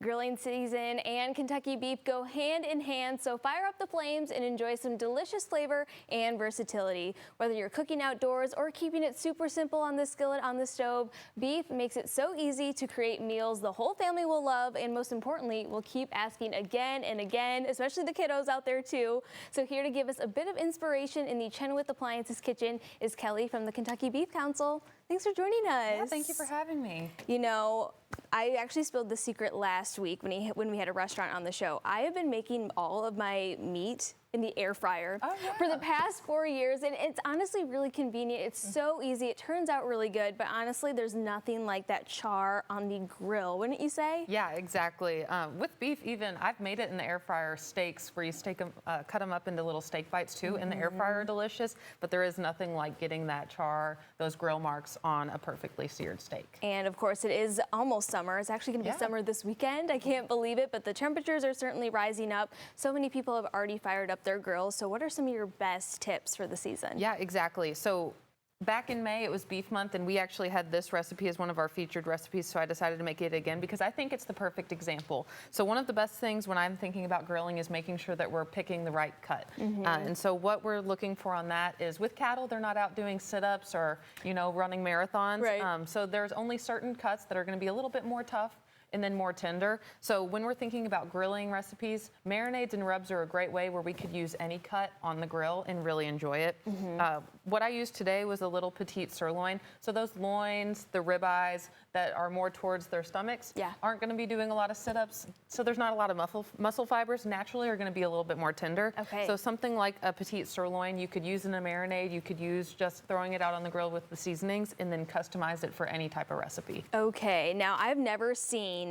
Grilling season and Kentucky beef go hand in hand, so fire up the flames and enjoy some delicious flavor and versatility. Whether you're cooking outdoors or keeping it super simple on the skillet on the stove, beef makes it so easy to create meals the whole family will love, and most importantly, will keep asking again and again, especially the kiddos out there too. So here to give us a bit of inspiration in the Chenoweth Appliances kitchen is Kelly from the Kentucky Beef Council. Thanks for joining us. Yeah, thank you for having me. You know, I actually spilled the secret last week when we had a restaurant on the show. I have been making all of my meat in the air fryer for the past 4 years, and it's honestly really convenient. It's so easy. It turns out really good, but honestly, there's nothing like that char on the grill, wouldn't you say? Yeah, exactly. With beef, even I've made it in the air fryer steaks, where you cut them up into little steak bites too. In the air fryer are delicious, but there is nothing like getting that char, those grill marks on a perfectly seared steak. And of course, it is almost summer. It's actually going to be summer this weekend. I can't believe it, but the temperatures are certainly rising up. So many people have already fired up their grills. So what are some of your best tips for the season? Yeah, exactly. So back in May, it was beef month, and we actually had this recipe as one of our featured recipes, so I decided to make it again because I think it's the perfect example. So one of the best things when I'm thinking about grilling is making sure that we're picking the right cut. And so what we're looking for on that is, with cattle, they're not out doing sit-ups or, you know, running marathons. Right. So there's only certain cuts that are going to be a little bit more tough and then more tender. So when we're thinking about grilling recipes, marinades and rubs are a great way where we could use any cut on the grill and really enjoy it. What I used today was a little petite sirloin. So those loins, the ribeyes that are more towards their stomachs aren't going to be doing a lot of sit-ups. So there's not a lot of muscle fibers, naturally are going to be a little bit more tender. So something like a petite sirloin you could use in a marinade, you could use just throwing it out on the grill with the seasonings and then customize it for any type of recipe. Okay, now I've never seen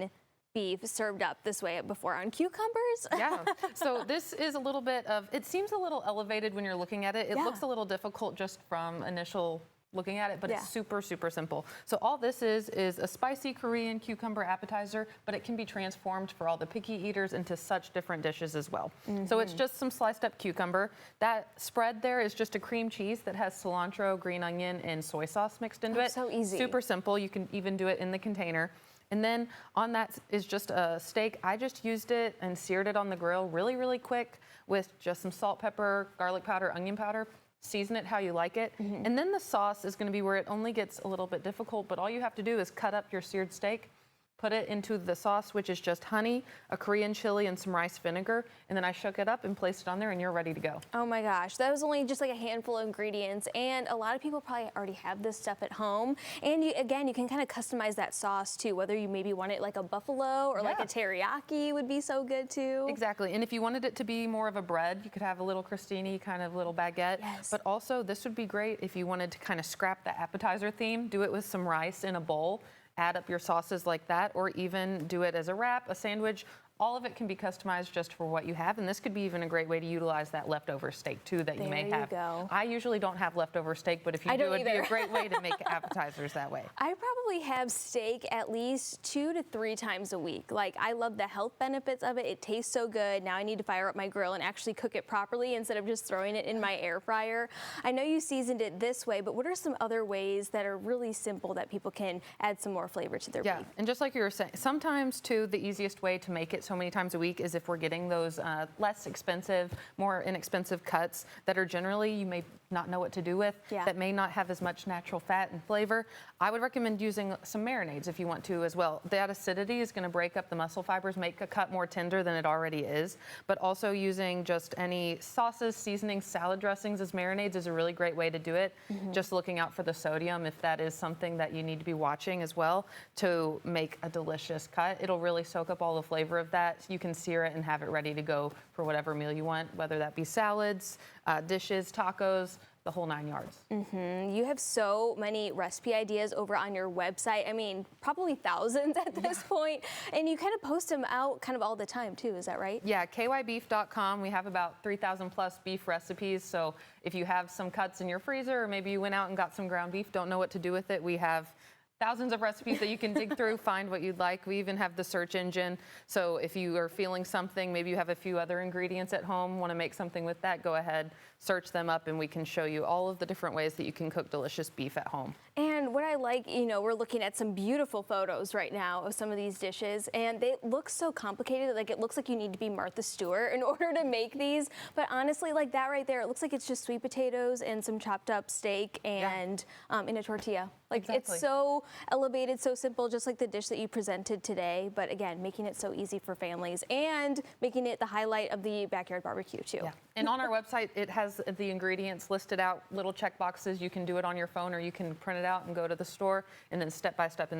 beef served up this way before on cucumbers. Yeah, so this is a little bit of, it seems a little elevated when you're looking at it. It looks a little difficult just from initial looking at it, but it's super, super simple. So all this is a spicy Korean cucumber appetizer, but it can be transformed for all the picky eaters into such different dishes as well. So it's just some sliced up cucumber. That spread there is just a cream cheese that has cilantro, green onion, and soy sauce mixed into it. So easy. Super simple. You can even do it in the container. And then on that is just a steak. I just used it and seared it on the grill really, really quick with just some salt, pepper, garlic powder, onion powder. Season it how you like it. And then the sauce is going to be where it only gets a little bit difficult, but all you have to do is cut up your seared steak, put it into the sauce, which is just honey, a Korean chili, and some rice vinegar. And then I shook it up and placed it on there, and you're ready to go. Oh my gosh, that was only just like a handful of ingredients, and a lot of people probably already have this stuff at home. And again, you can kind of customize that sauce too, whether you maybe want it like a buffalo or like a teriyaki would be so good too. Exactly, and if you wanted it to be more of a bread, you could have a little crostini kind of little baguette. But also, this would be great if you wanted to kind of scrap the appetizer theme, do it with some rice in a bowl, add up your sauces like that, or even do it as a wrap, a sandwich. All of it can be customized just for what you have, and this could be even a great way to utilize that leftover steak too that you may have. I usually don't have leftover steak, but if you do, it'd be a great way to make appetizers that way. I probably have steak at least 2 to 3 times a week. Like, I love the health benefits of it. It tastes so good. Now I need to fire up my grill and actually cook it properly instead of just throwing it in my air fryer. I know you seasoned it this way, but what are some other ways that are really simple that people can add some more flavor to their beef? And just like you were saying, sometimes too, the easiest way to make it so many times a week is if we're getting those less expensive, more inexpensive cuts that are generally you may not know what to do with, that may not have as much natural fat and flavor. I would recommend using some marinades if you want to as well. That acidity is going to break up the muscle fibers, make a cut more tender than it already is, but also using just any sauces, seasonings, salad dressings as marinades is a really great way to do it. Just looking out for the sodium if that is something that you need to be watching as well to make a delicious cut. It'll really soak up all the flavor of that. You can sear it and have it ready to go for whatever meal you want, whether that be salads, dishes, tacos, the whole 9 yards. You have so many recipe ideas over on your website. I mean, probably thousands at this point. And you kind of post them out kind of all the time too, is that right? Yeah, kybeef.com. We have about 3,000 plus beef recipes. So if you have some cuts in your freezer, or maybe you went out and got some ground beef, don't know what to do with it, we have thousands of recipes that you can dig through, find what you'd like. We even have the search engine. So if you are feeling something, maybe you have a few other ingredients at home, want to make something with that, go ahead, search them up, and we can show you all of the different ways that you can cook delicious beef at home. And And what I like, we're looking at some beautiful photos right now of some of these dishes, and they look so complicated. Like, it looks like you need to be Martha Stewart in order to make these. But honestly, like that right there, it looks like it's just sweet potatoes and some chopped up steak and in a tortilla. Like, Exactly. it's so elevated, so simple, just like the dish that you presented today. But again, making it so easy for families and making it the highlight of the backyard barbecue too. Yeah. And on our website, it has the ingredients listed out, little check boxes. You can do it on your phone, or you can print it out and go to the store, and then step-by-step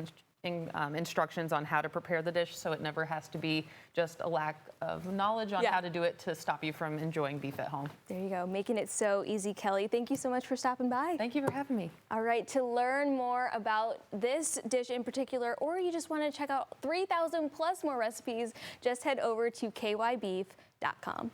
instructions on how to prepare the dish, so it never has to be just a lack of knowledge on how to do it to stop you from enjoying beef at home. There you go, making it so easy. Kelly, thank you so much for stopping by. Thank you for having me. All right, to learn more about this dish in particular, or you just want to check out 3,000 plus more recipes, just head over to kybeef.com.